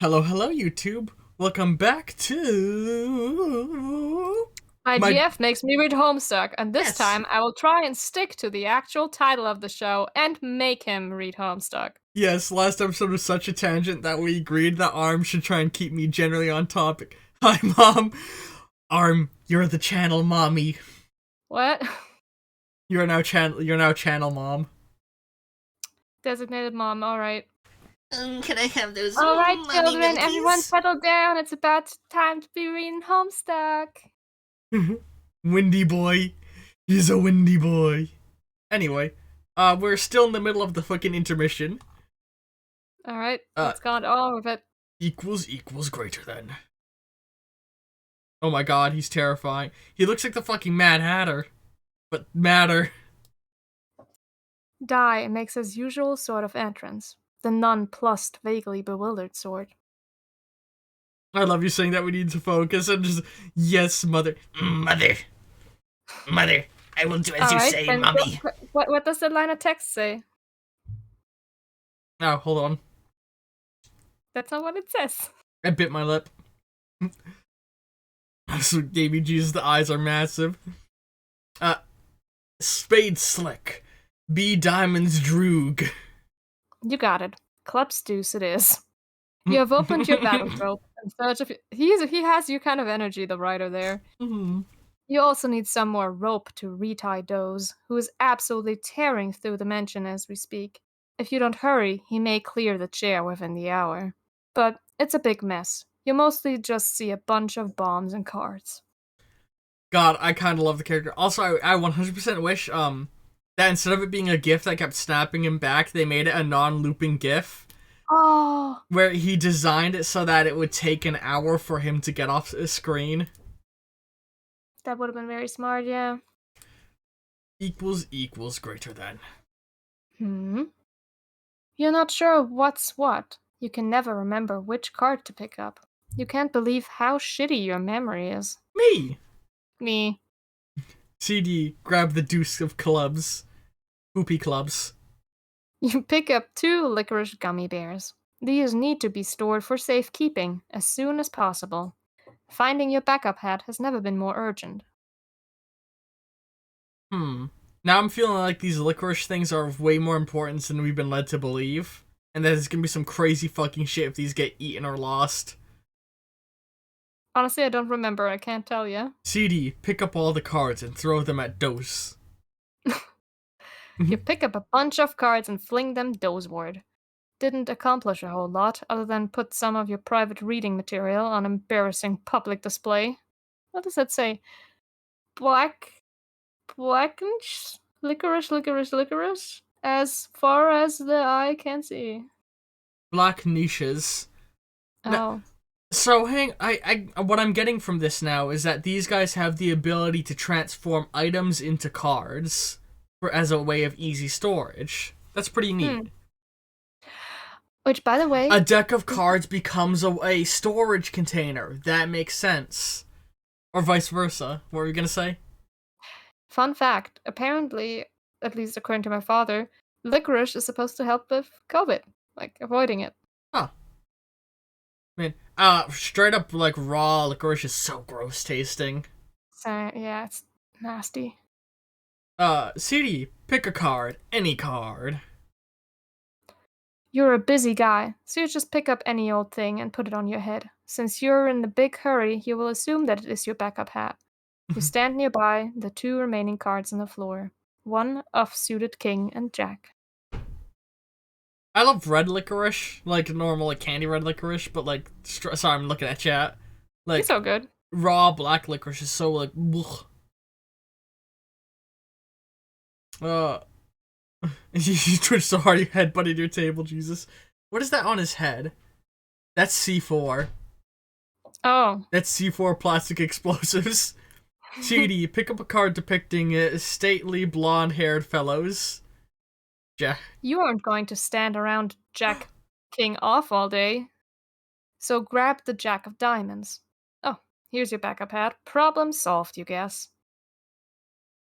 Hello, YouTube. Welcome back to my IGF makes me read Homestuck, and this yes, time I will try and stick to the actual title of the show and make him read Homestuck. yes. Last episode was such a tangent that we agreed that Arm should try and keep me generally on topic. Hi, Mom. Arm, you're the channel mommy. What? You're now channel mom. Designated mom, alright. Can I have those Alright, mommy children, everyone milkies? settle down. It's about time to be reading Homestuck. Windy boy. He's a windy boy. Anyway, we're still in the middle of the fucking intermission. Alright, let's go on all of it. Equals greater than. Oh my god, he's terrifying. He looks like the fucking Mad Hatter. But madder. Die makes his usual sort of entrance, the nonplussed, vaguely bewildered sort. I love you saying that we need to focus and just, yes, mother. Mother. Mother, I will do as you say, then mommy. what does the line of text say? Oh, hold on. That's not what it says. I bit my lip. So, baby Jesus, the eyes are massive. Spade Slick. B Diamonds Droog. You got it. Klupsdeuce it is. You have opened your battle rope in search of. He has your kind of energy, the writer there. Mhm. You also need some more rope to retie Doze, who is absolutely tearing through the mansion as we speak. If you don't hurry, he may clear the chair within the hour. But it's a big mess. You mostly just see a bunch of bombs and cards. God, I kind of love the character. Also, I 100% wish, that instead of it being a GIF that kept snapping him back, they made it a non-looping GIF. Oh! Where he designed it so that it would take an hour for him to get off the screen. That would have been very smart, yeah. Equals greater than. You're not sure what's what. You can never remember which card to pick up. You can't believe how shitty your memory is. Me! Me. CD, grab the deuce of clubs. Poopy clubs. You pick up 2 licorice gummy bears. These need to be stored for safekeeping as soon as possible. Finding your backup hat has never been more urgent. Now I'm feeling like these licorice things are of way more importance than we've been led to believe. And that there's gonna be some crazy fucking shit if these get eaten or lost. Honestly, I don't remember. I can't tell you. CD, pick up all the cards and throw them at Dose. You pick up a bunch of cards and fling them dozeward. Didn't accomplish a whole lot, other than put some of your private reading material on embarrassing public display. What does that say? Blackish, licorice, as far as the eye can see. Black niches. Oh. So what I'm getting from this now is that these guys have the ability to transform items into cards as a way of easy storage. That's pretty neat. Which, by the way, a deck of cards becomes a storage container. That makes sense. Or vice versa. What were you gonna say? Fun fact, apparently, at least according to my father, licorice is supposed to help with COVID, like avoiding it. Huh. Man, straight up like raw licorice is so gross tasting. So yeah, it's nasty. CD, pick a card, any card. You're a busy guy, so you just pick up any old thing and put it on your head. Since you're in a big hurry, you will assume that it is your backup hat. You stand nearby the 2 remaining cards on the floor. 1 of suited king and jack. I love red licorice, like normal, like candy red licorice, but like, sorry, I'm looking at chat. Like, It's so good. Raw black licorice is so like, ugh. You twitch so hard you headbutted your table, Jesus. What is that on his head? That's C4. Oh. That's C4 plastic explosives. CD, pick up a card depicting stately blonde-haired fellows. Jack. You aren't going to stand around Jack King off all day. So grab the Jack of Diamonds. Oh, here's your backup hat. Problem solved, you guess.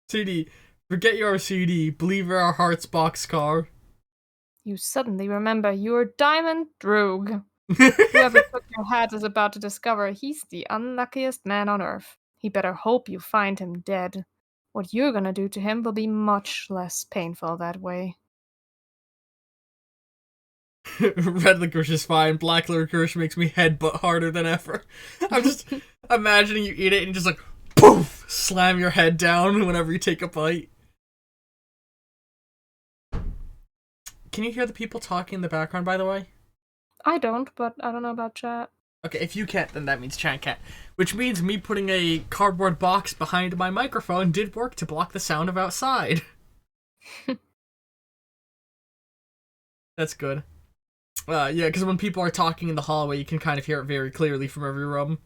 CD, forget your CD. Believe our heart's boxcar. You suddenly remember your diamond droog. Whoever took your hat is about to discover he's the unluckiest man on earth. He better hope you find him dead. What you're gonna do to him will be much less painful that way. Red licorice is fine. Black licorice makes me headbutt harder than ever. I'm just imagining you eat it and you just like, poof, slam your head down whenever you take a bite. Can you hear the people talking in the background, by the way? I don't, but I don't know about chat. Okay, if you can't, then that means chat can't. Which means me putting a cardboard box behind my microphone did work to block the sound of outside. That's good. Yeah, because when people are talking in the hallway, you can kind of hear it very clearly from every room.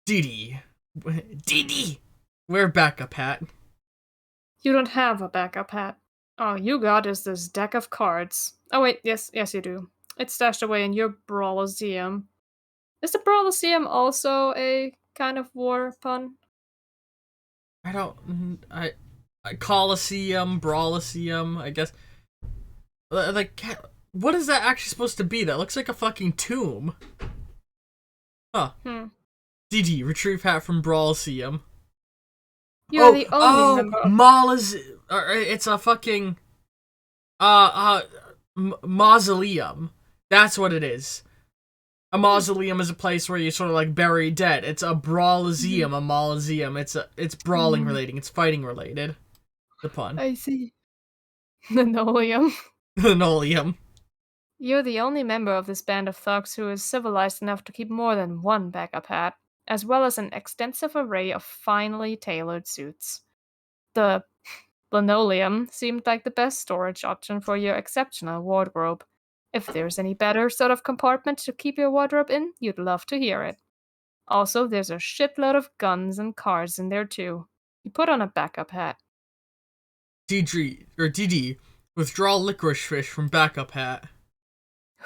Dee Dee! Wear backup hat. You don't have a backup hat. All you got is this deck of cards. Oh wait, yes you do. It's stashed away in your Brawliseum. Is the Brawliseum also a kind of war pun? I Coliseum, Brawliseum, I guess. Like, what is that actually supposed to be? That looks like a fucking tomb. Huh. DD, retrieve hat from Brawliseum. You're the only member of... it's a fucking... mausoleum. That's what it is. A mausoleum is a place where you sort of like bury dead. It's a Brawliseum, a mausoleum. It's brawling relating. It's fighting related. The pun. I see. Linoleum. Linoleum. You're the only member of this band of thugs who is civilized enough to keep more than one backup hat, as well as an extensive array of finely tailored suits. The linoleum seemed like the best storage option for your exceptional wardrobe. If there's any better sort of compartment to keep your wardrobe in, you'd love to hear it. Also, there's a shitload of guns and cars in there too. You put on a backup hat. DD, withdraw licorice fish from backup hat.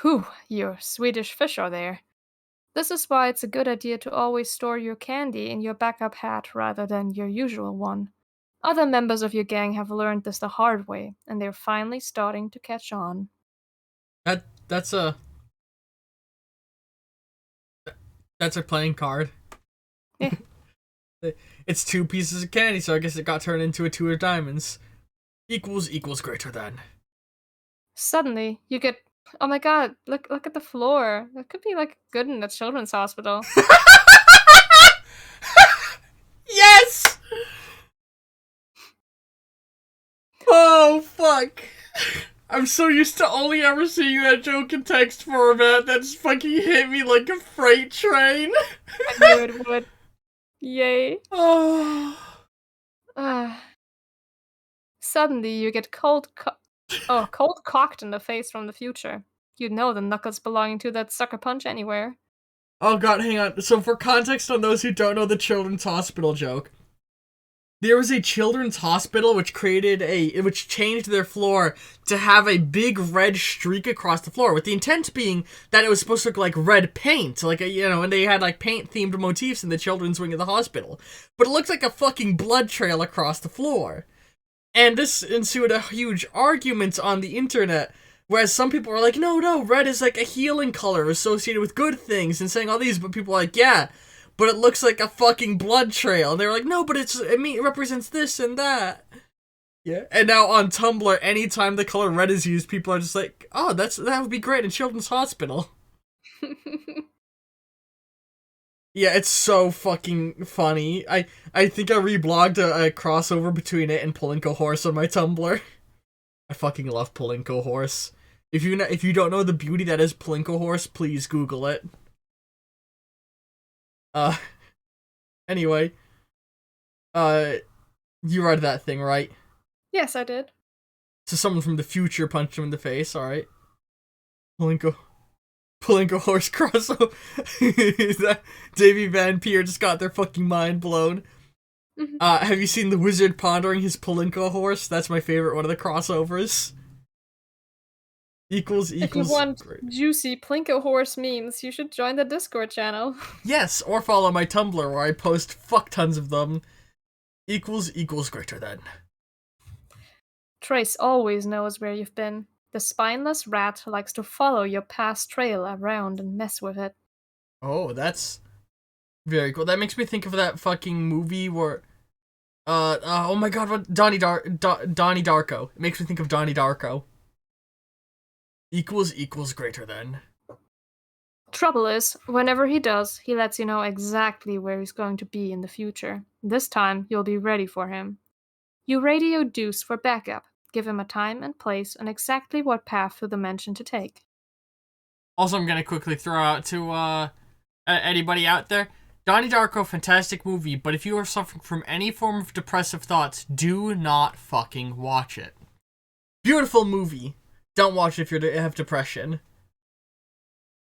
Whew, your Swedish fish are there. This is why it's a good idea to always store your candy in your backup hat rather than your usual one. Other members of your gang have learned this the hard way, and they're finally starting to catch on. That's a playing card. Yeah. It's 2 pieces of candy, so I guess it got turned into a 2 of diamonds. Equals greater than. Suddenly, you get... Oh my god, look at the floor. That could be like good in a children's hospital. Yes! Oh, fuck. I'm so used to only ever seeing that joke in text format that's fucking hit me like a freight train. I knew it would. Yay. Oh. Suddenly, you get cold cocked in the face from the future. You'd know the knuckles belonging to that sucker punch anywhere. Oh god, hang on. So for context on those who don't know the children's hospital joke, there was a children's hospital which changed their floor to have a big red streak across the floor, with the intent being that it was supposed to look like red paint, and they had like paint-themed motifs in the children's wing of the hospital. But it looks like a fucking blood trail across the floor. And this ensued a huge argument on the internet, whereas some people were like, no, red is like a healing color associated with good things, and saying all these, but people were like, yeah, but it looks like a fucking blood trail. And they were like, no, but it represents this and that. Yeah. And now on Tumblr, anytime the color red is used, people are just like, oh, that would be great in Children's Hospital. Yeah, it's so fucking funny. I think I reblogged a crossover between it and Plinko Horse on my Tumblr. I fucking love Plinko Horse. If you don't know the beauty that is Plinko Horse, please Google it. Anyway. You read that thing, right? Yes, I did. So someone from the future punched him in the face, alright. Plinko Horse crossover. That Davey Van Peer just got their fucking mind blown. Mm-hmm. Have you seen the wizard pondering his Plinko Horse? That's my favorite one of the crossovers. Equals. If you want juicy Plinko Horse memes, you should join the Discord channel. Yes, or follow my Tumblr where I post fuck tons of them. Equals greater than. Trace always knows where you've been. The spineless rat likes to follow your past trail around and mess with it. Oh, that's very cool. That makes me think of that fucking movie where, oh my god, what Donnie Darko. It makes me think of Donnie Darko. Equals greater than. Trouble is, whenever he does, he lets you know exactly where he's going to be in the future. This time, you'll be ready for him. You radio Deuce for backup, give him a time and place, and exactly what path through the mansion to take. Also, I'm gonna quickly throw out to anybody out there, Donnie Darko, fantastic movie, but if you are suffering from any form of depressive thoughts, do not fucking watch it. Beautiful movie. Don't watch it if you have depression.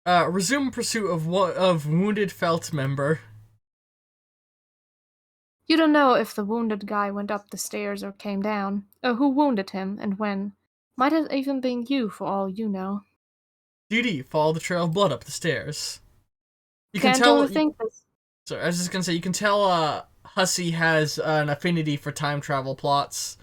Resume pursuit of wounded felt member. You don't know if the wounded guy went up the stairs or came down, or who wounded him and when. Might have even been you for all you know. DD, follow the trail of blood up the stairs. You Can't can tell. overthink this. Sorry, I was just gonna say, you can tell Hussey has an affinity for time travel plots.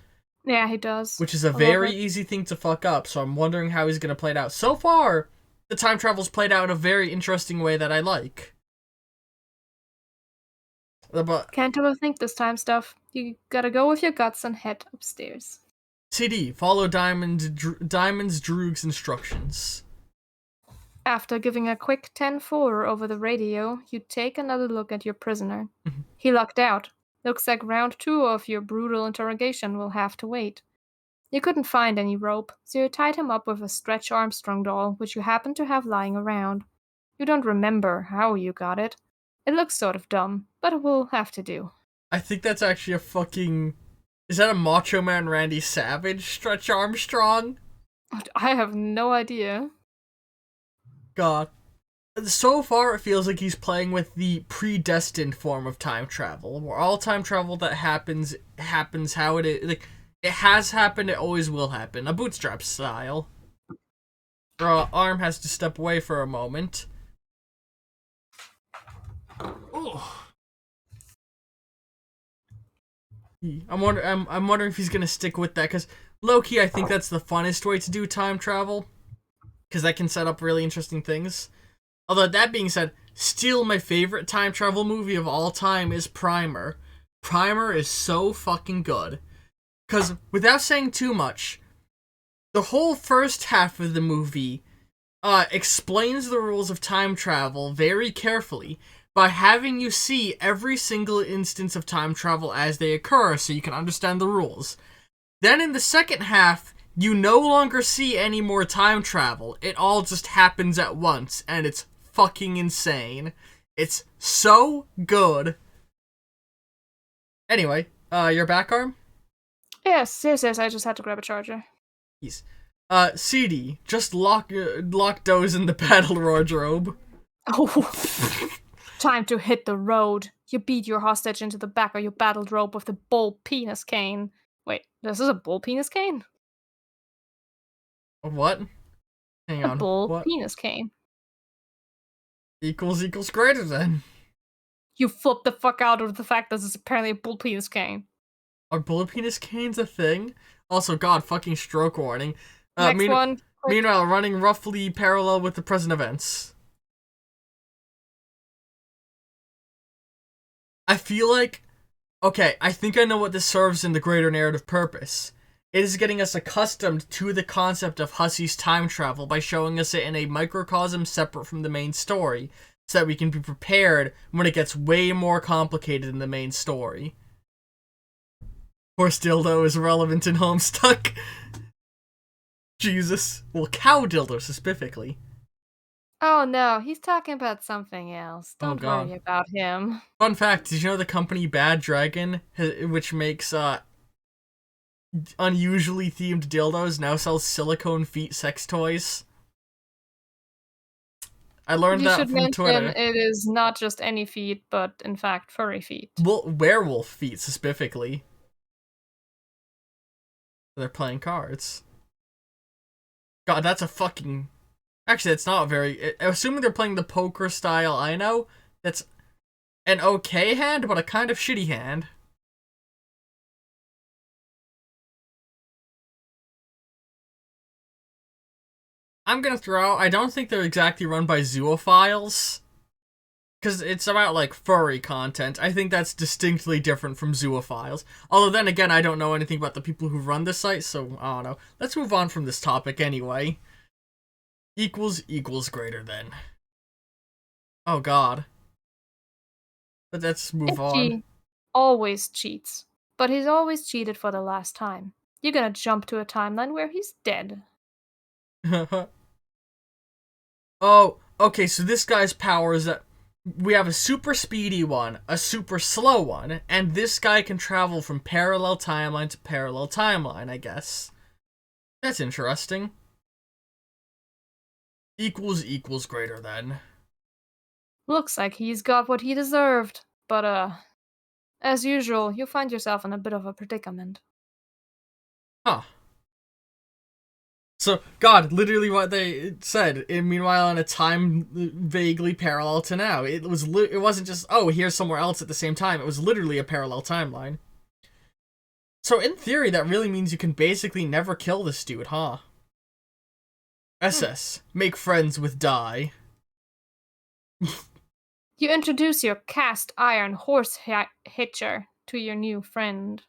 Yeah, he does. Which is a very easy thing to fuck up, so I'm wondering how he's gonna play it out. So far, the time travel's played out in a very interesting way that I like. But Can't overthink this time stuff. You gotta go with your guts and head upstairs. CD, follow Diamond's Droog's instructions. After giving a quick 10-4 over the radio, you take another look at your prisoner. He lucked out. Looks like round 2 of your brutal interrogation will have to wait. You couldn't find any rope, so you tied him up with a Stretch Armstrong doll, which you happened to have lying around. You don't remember how you got it. It looks sort of dumb, but it will have to do. I think that's actually a fucking... Is that a Macho Man Randy Savage Stretch Armstrong? I have no idea. God. So far, it feels like he's playing with the predestined form of time travel, where all time travel that happens how it is. Like, it has happened, it always will happen. A bootstrap style. Or Arm has to step away for a moment. Oh. I'm wondering if he's gonna stick with that, because low-key, I think that's the funnest way to do time travel, because that can set up really interesting things. Although, that being said, still my favorite time travel movie of all time is Primer. Primer is so fucking good. Because, without saying too much, the whole first half of the movie explains the rules of time travel very carefully by having you see every single instance of time travel as they occur so you can understand the rules. Then in the second half, you no longer see any more time travel. It all just happens at once, and it's fucking insane. It's so good. Anyway, your back, Arm? Yes, I just had to grab a charger. Jeez. CD, just lock Doze in the battle wardrobe. Oh, time to hit the road. You beat your hostage into the back of your battled rope with the bull penis cane. Wait, this is a bull penis cane? What? Hang on. A bull What? penis cane. Equals greater than. You flip the fuck out of the fact that this is apparently a bull penis cane. Are bull penis canes a thing? Also, God, fucking stroke warning. Next one. Quick. Meanwhile, running roughly parallel with the present events. I feel like... Okay, I think I know what this serves in the greater narrative purpose. It is getting us accustomed to the concept of Hussey's time travel by showing us it in a microcosm separate from the main story, so that we can be prepared when it gets way more complicated in the main story. Horse dildo is relevant in Homestuck. Jesus. Well, cow dildo specifically. Oh no, he's talking about something else. Don't worry about him. Fun fact, did you know the company Bad Dragon, which makes unusually themed dildos, now sells silicone feet sex toys? I learned that from Twitter. It is not just any feet, but in fact furry feet. Well, werewolf feet specifically. They're playing cards. God, that's a fucking... Actually, that's not very... Assuming they're playing the poker style I know, that's an okay hand, but a kind of shitty hand. I'm gonna throw out, I don't think they're exactly run by zoophiles. Because it's about, like, furry content. I think that's distinctly different from zoophiles. Although, then again, I don't know anything about the people who run this site, so I don't know. Let's move on from this topic anyway. Equals greater than. Oh, God. But let's move on. Always cheats. But he's always cheated for the last time. You're gonna jump to a timeline where he's dead. Oh, okay, so this guy's power is that we have a super speedy one, a super slow one, and this guy can travel from parallel timeline to parallel timeline, I guess. That's interesting. Equals greater than. Looks like he's got what he deserved. But, as usual, you'll find yourself in a bit of a predicament. Huh. So, God, literally what they said. Meanwhile, in a time vaguely parallel to now, it wasn't just, oh, here's somewhere else at the same time. It was literally a parallel timeline. So, in theory, that really means you can basically never kill this dude, huh? SS, make friends with die. You introduce your cast iron horse hitcher to your new friend.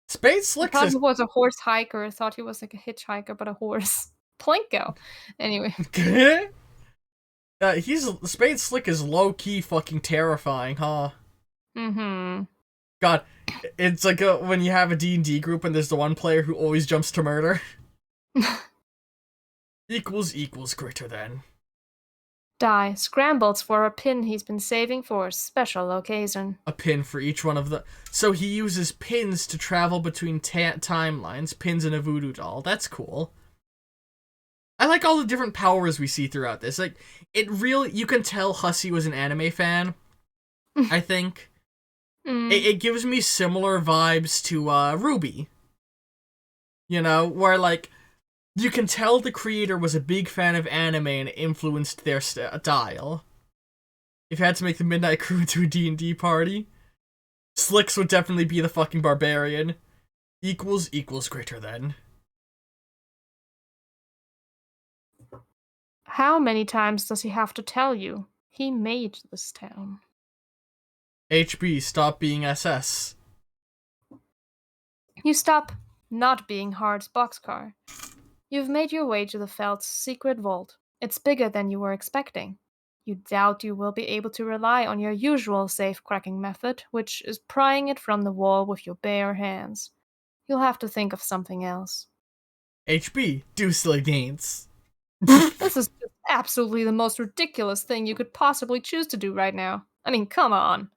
Spade Slick Thought says... he was a horse hiker. Thought he was like a hitchhiker, but a horse. Plinko. Anyway. Spade Slick is low-key fucking terrifying, huh? Mm-hmm. God, it's like when you have a D&D group and there's the one player who always jumps to murder. Equals greater than. Die scrambles for a pin he's been saving for a special occasion. A pin for each one of the... So he uses pins to travel between timelines, pins in a voodoo doll. That's cool. I like all the different powers we see throughout this. Like, you can tell Hussey was an anime fan, I think. It gives me similar vibes to Ruby. You know, where, like, you can tell the creator was a big fan of anime and influenced their style. If you had to make the Midnight Crew into a D&D party, Slicks would definitely be the fucking barbarian. Equals greater than. How many times does he have to tell you? He made this town. HB, stop being SS. You stop not being Hard's boxcar. You've made your way to the Feld's secret vault. It's bigger than you were expecting. You doubt you will be able to rely on your usual safe-cracking method, which is prying it from the wall with your bare hands. You'll have to think of something else. HB, do silly dance. This is just absolutely the most ridiculous thing you could possibly choose to do right now. I mean, come on.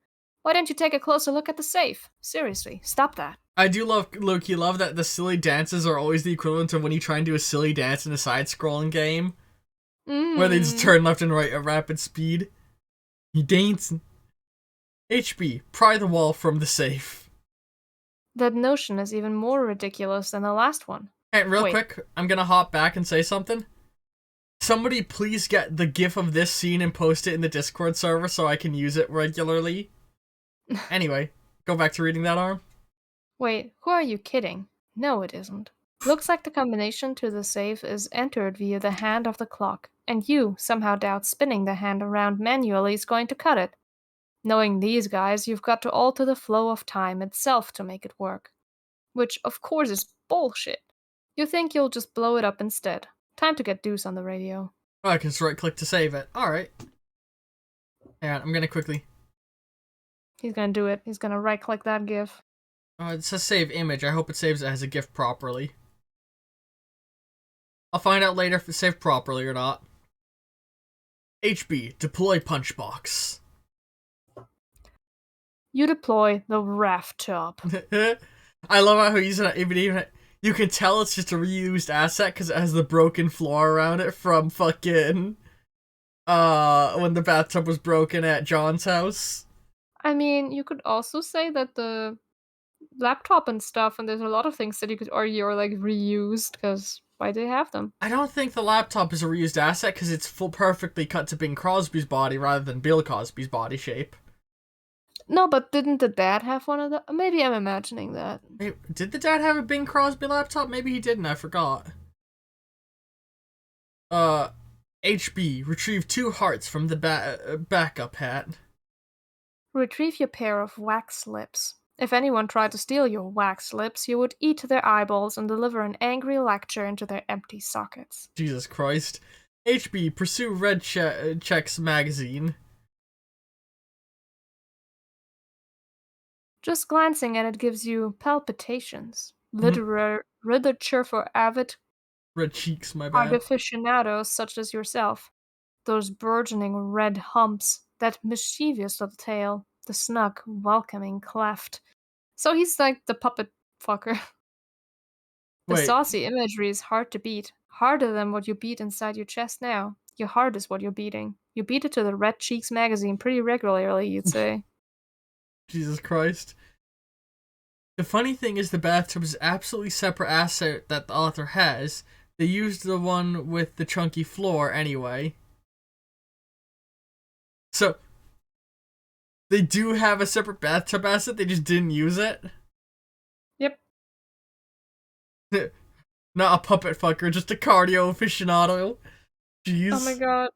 Why don't you take a closer look at the safe? Seriously, stop that. I do low-key love that the silly dances are always the equivalent of when you try and do a silly dance in a side-scrolling game. Where they just turn left and right at rapid speed. You dancing. HB, pry the wall from the safe. That notion is even more ridiculous than the last one. Hey, real quick, I'm gonna hop back and say something. Somebody please get the gif of this scene and post it in the Discord server so I can use it regularly. Anyway, go back to reading that, Arm. Wait, who are you kidding? No, it isn't. Looks like the combination to the safe is entered via the hand of the clock, and you somehow doubt spinning the hand around manually is going to cut it. Knowing these guys, you've got to alter the flow of time itself to make it work. Which, of course, is bullshit. You think you'll just blow it up instead. Time to get Deuce on the radio. Oh, I can just right-click to save it. Alright. Hang on, I'm gonna quickly... He's gonna do it. He's gonna right-click that GIF. It says save image. I hope it saves it as a GIF properly. I'll find out later if it's saved properly or not. HB, deploy punchbox. You deploy the raft top. I love how he's even you can tell it's just a reused asset because it has the broken floor around it from fucking when the bathtub was broken at John's house. I mean, you could also say that the laptop and stuff, and there's a lot of things that you could argue are like reused, because why do they have them? I don't think the laptop is a reused asset because it's perfectly cut to Bing Crosby's body rather than Bill Cosby's body shape. No, but didn't the dad have one of the? Maybe I'm imagining that. Did the dad have a Bing Crosby laptop? Maybe he didn't, I forgot. HB, retrieve 2 hearts from the backup hat. Retrieve your pair of wax lips. If anyone tried to steal your wax lips, you would eat their eyeballs and deliver an angry lecture into their empty sockets. Jesus Christ. HB, pursue Red Checks magazine. Just glancing at it gives you palpitations. Literature for avid Red Cheeks, my art bad. aficionados such as yourself. Those burgeoning red humps, that mischievous little tail, the snug, welcoming cleft. So he's like the puppet fucker. The Wait, saucy imagery is hard to beat, harder than what you beat inside your chest now. Your heart is what you're beating. You beat it to the Red Cheeks magazine pretty regularly, you'd say. Jesus Christ. The funny thing is the bathtub is absolutely separate asset that the author has. They used the one with the chunky floor anyway. So, they do have a separate bathtub asset, they just didn't use it? Yep. Not a puppet fucker, just a cardio aficionado. Jeez. Oh my god.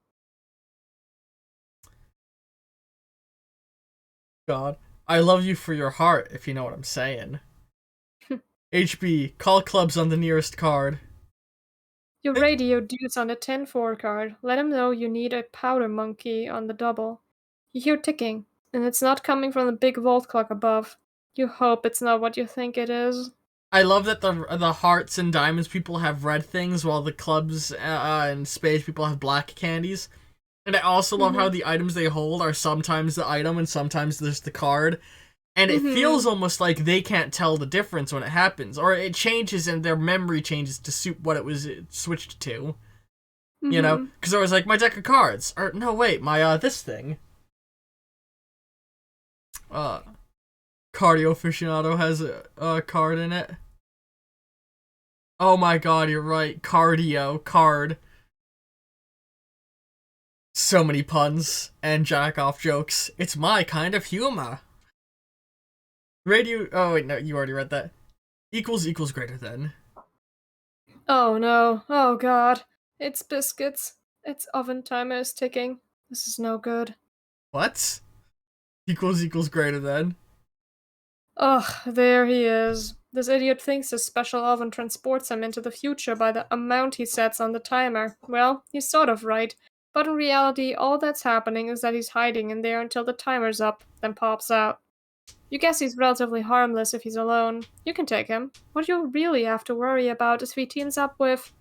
God. I love you for your heart, if you know what I'm saying. HB, call clubs on the nearest card. You radio dudes on the 10-4 card. Let him know you need a powder monkey on the double. You hear ticking, and it's not coming from the big vault clock above. You hope it's not what you think it is. I love that the hearts and diamonds people have red things, while the clubs and spades people have black candies. And I also love how the items they hold are sometimes the item and sometimes there's the card. And it feels almost like they can't tell the difference when it happens. Or it changes and their memory changes to suit what it was switched to. You know? Because I was like, my deck of cards. Or, no, wait, my, this thing. Cardio Aficionado has a card in it. Oh my god, you're right. Cardio. Card. So many puns and jack-off jokes. It's my kind of humor. Radio... Oh, wait, no, you already read that. Equals greater than. Oh no. Oh god. It's biscuits. Its oven timer is ticking. This is no good. What? Equals greater than. Ugh, there he is. This idiot thinks his special oven transports him into the future by the amount he sets on the timer. Well, he's sort of right. But in reality, all that's happening is that he's hiding in there until the timer's up, then pops out. You guess he's relatively harmless if he's alone. You can take him. What you really have to worry about is if he teams up with...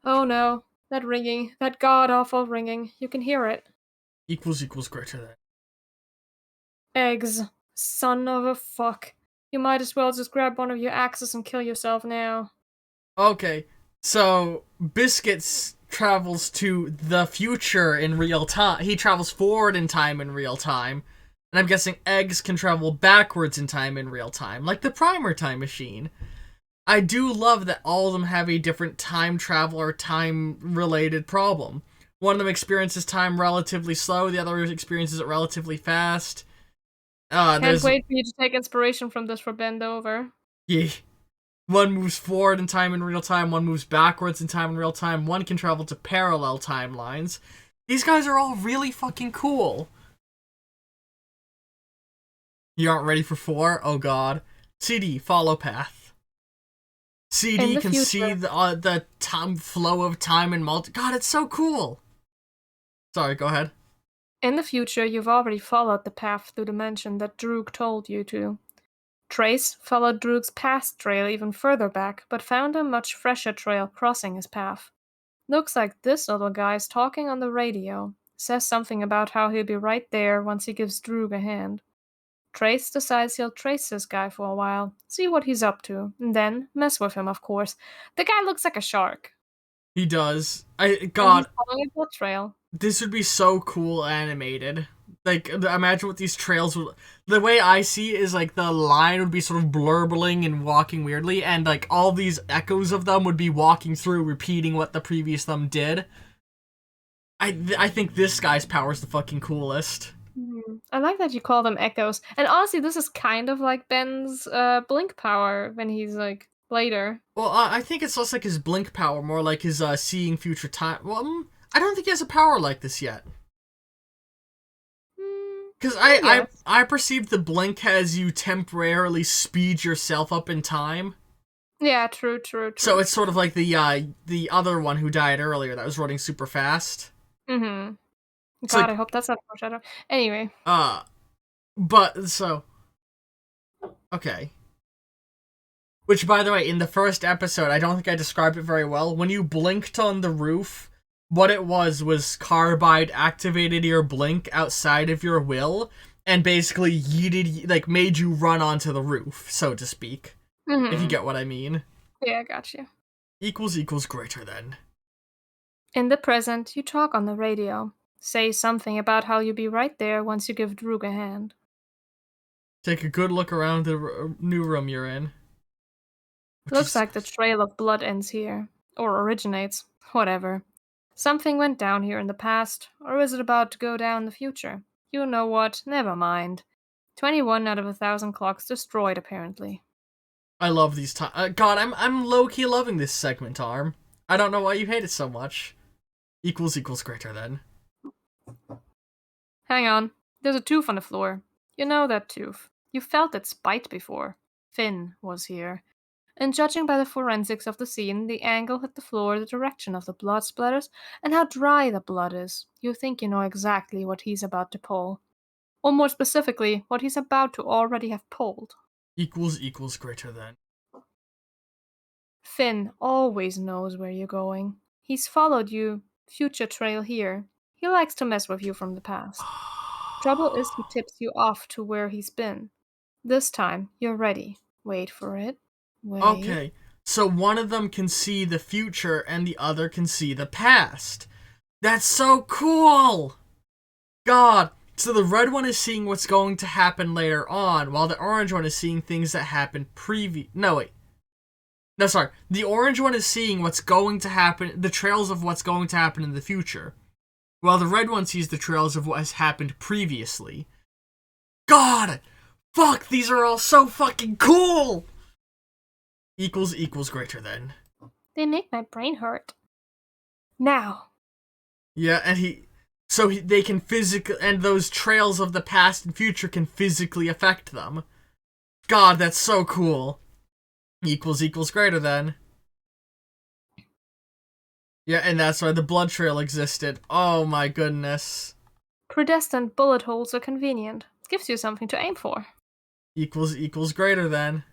Oh no, that ringing, that god-awful ringing. You can hear it. Equals greater than. Eggs. Son of a fuck. You might as well just grab one of your axes and kill yourself now. Okay, so Biscuits travels to the future in real time. He travels forward in time in real time. And I'm guessing Eggs can travel backwards in time in real time, like the Primer time machine. I do love that all of them have a different time travel or time-related problem. One of them experiences time relatively slow, the other experiences it relatively fast. Can't wait for you to take inspiration from this for Bend Over. Yeah. One moves forward in time in real time, one moves backwards in time in real time, one can travel to parallel timelines. These guys are all really fucking cool. You aren't ready for 4? Oh god. CD, follow path. CD can see the time flow of time and God, it's so cool. Sorry, go ahead. In the future, you've already followed the path through dimension that Droog told you to. Trace followed Droog's past trail even further back, but found a much fresher trail crossing his path. Looks like this little guy's talking on the radio. Says something about how he'll be right there once he gives Droog a hand. Trace decides he'll trace this guy for a while, see what he's up to, and then mess with him, of course. The guy looks like a shark. He does. God. And he's following a blood trail. This would be so cool animated. Like, imagine what these trails would... The way I see it is, like, the line would be sort of blurbling and walking weirdly, and, like, all these echoes of them would be walking through, repeating what the previous them did. I think this guy's power is the fucking coolest. I like that you call them echoes. And honestly, this is kind of like Ben's blink power when he's, like, later. Well, I think it's less like his blink power, more like his seeing future time. Well, I don't think he has a power like this yet. Because Yes. I perceive the blink has you temporarily speed yourself up in time. Yeah, true. So it's sort of like the other one who died earlier that was running super fast. Mm-hmm. It's God, like, I hope that's not foreshadow. Anyway. but, so, okay. Which, by the way, in the first episode, I don't think I described it very well. When you blinked on the roof, what it was Carbide activated your blink outside of your will, and basically yeeted, like, made you run onto the roof, so to speak. If you get what I mean. Yeah, I got you. Equals greater than. In the present, you talk on the radio. Say something about how you'll be right there once you give Droog a hand. Take a good look around the new room you're in. Looks like the trail of blood ends here. Or originates. Whatever. Something went down here in the past, or is it about to go down in the future? You know what? Never mind. 21 out of 1,000 clocks destroyed, apparently. I love these times. God, I'm low-key loving this segment, Arm. I don't know why you hate it so much. Equals greater than. Hang on. There's a tooth on the floor. You know that tooth. You felt its bite before. Finn was here. And judging by the forensics of the scene, the angle hit the floor, the direction of the blood splatters, and how dry the blood is, you think you know exactly what he's about to pull. Or more specifically, what he's about to already have pulled. Equals greater than. Finn always knows where you're going. He's followed you, future trail here. He likes to mess with you from the past. Trouble is he tips you off to where he's been. This time, you're ready. Wait for it. Wait. Okay, so one of them can see the future and the other can see the past. That's so cool! God, so the red one is seeing what's going to happen later on, while the orange one is seeing things that happened the orange one is seeing what's going to happen, the trails of what's going to happen in the future, while the red one sees the trails of what has happened previously. God! Fuck, these are all so fucking cool! Equals greater than. They make my brain hurt. Now. Yeah, and they can physically, and those trails of the past and future can physically affect them. God, that's so cool. Equals greater than. Yeah, and that's why the blood trail existed. Oh my goodness. Predestined bullet holes are convenient. Gives you something to aim for. Equals greater than.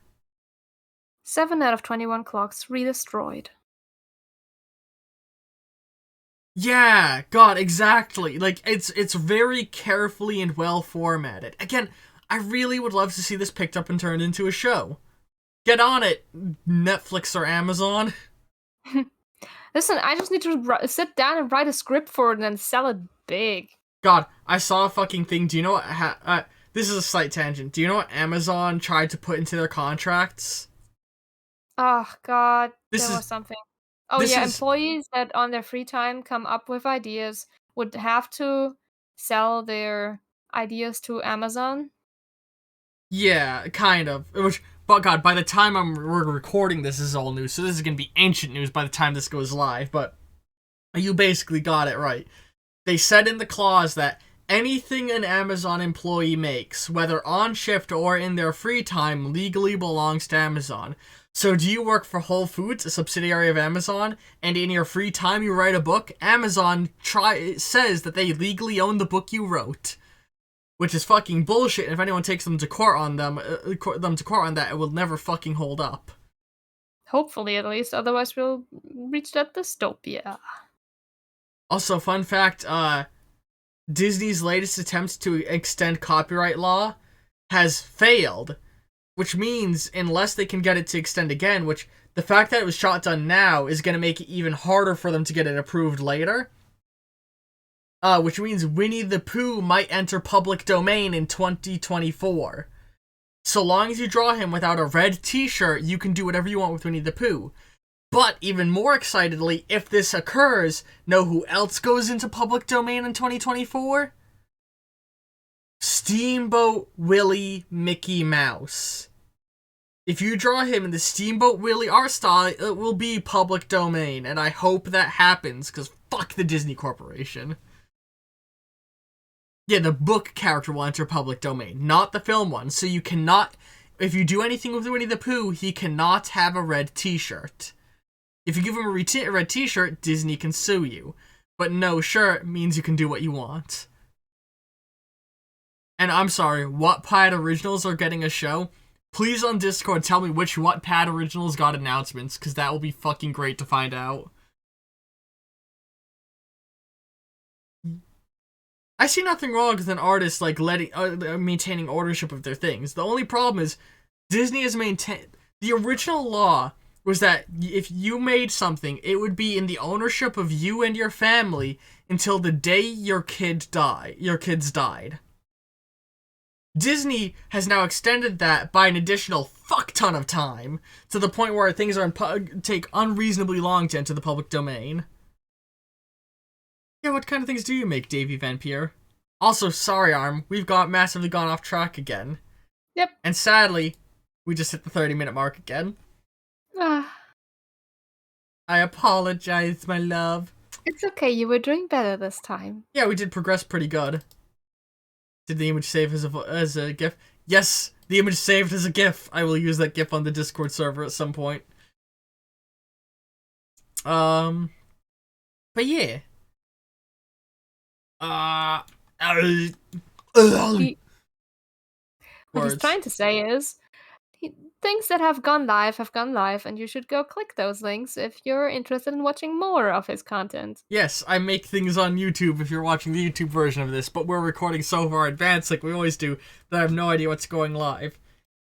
7 out of 21 clocks re-destroyed. Yeah, God, exactly. Like, it's very carefully and well formatted. Again, I really would love to see this picked up and turned into a show. Get on it, Netflix or Amazon. Listen, I just need to sit down and write a script for it and then sell it big. God, I saw a fucking thing. Do you know what? This is a slight tangent. Do you know what Amazon tried to put into their contracts? Oh, God. This There is- was something. Oh, this yeah, is- employees that on their free time come up with ideas would have to sell their ideas to Amazon. Yeah, kind of. But God, by the time we're recording this is all news, so this is gonna be ancient news by the time this goes live. But you basically got it right. They said in the clause that anything an Amazon employee makes, whether on shift or in their free time, legally belongs to Amazon. So do you work for Whole Foods, a subsidiary of Amazon, and in your free time you write a book? Amazon says that they legally own the book you wrote. Which is fucking bullshit, and if anyone takes them to court on that, it will never fucking hold up. Hopefully, at least. Otherwise, we'll reach that dystopia. Also, fun fact, Disney's latest attempts to extend copyright law has failed. Which means, unless they can get it to extend again, which the fact that it was shot done now is going to make it even harder for them to get it approved later. Which means Winnie the Pooh might enter public domain in 2024. So long as you draw him without a red t-shirt, you can do whatever you want with Winnie the Pooh. But even more excitedly, if this occurs, know who else goes into public domain in 2024? Steamboat Willie Mickey Mouse. If you draw him in the Steamboat Willie art style, it will be public domain, and I hope that happens, because fuck the Disney Corporation. Yeah, the book character will enter public domain, not the film one, so you cannot, if you do anything with Winnie the Pooh, he cannot have a red t-shirt. If you give him a red t-shirt, Disney can sue you, but no shirt means you can do what you want. And I'm sorry, Wattpad Originals are getting a show? Please on Discord tell me which Wattpad Originals got announcements, because that will be fucking great to find out. I see nothing wrong with an artist like maintaining ownership of their things. The only problem is Disney has maintained... The original law was that if you made something, it would be in the ownership of you and your family until the day your kids died. Disney has now extended that by an additional fuck ton of time, to the point where things take unreasonably long to enter the public domain. Yeah, what kind of things do you make, Davey Van Pier? Also, sorry, Arm, we've massively gone off track again. Yep. And sadly, we just hit the 30-minute mark again. I apologize, my love. It's okay, you were doing better this time. Yeah, we did progress pretty good. Did the image save as a GIF? Yes, the image saved as a GIF. I will use that GIF on the Discord server at some point. But yeah. What he's trying to say is, things that have gone live, and you should go click those links if you're interested in watching more of his content. Yes, I make things on YouTube if you're watching the YouTube version of this, but we're recording so far advanced like we always do that I have no idea what's going live.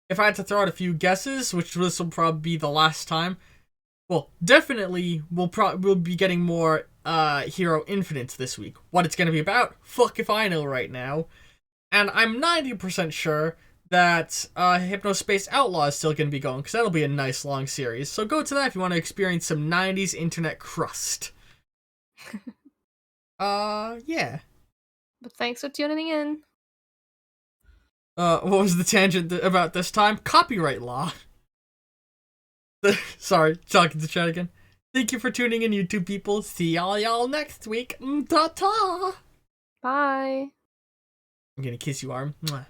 If I had to throw out a few guesses, which this will probably be the last time, well, definitely we'll be getting more Hero Infinite this week. What it's going to be about? Fuck if I know right now. And I'm 90% sure that Hypnospace Outlaw is still going to be going, because that'll be a nice long series. So go to that if you want to experience some 90s internet crust. Yeah. But thanks for tuning in. What was the tangent about this time? Copyright law. Sorry, talking to chat again. Thank you for tuning in, YouTube people. See y'all next week. Ta-ta! Bye. I'm gonna kiss you, Arm. Mwah.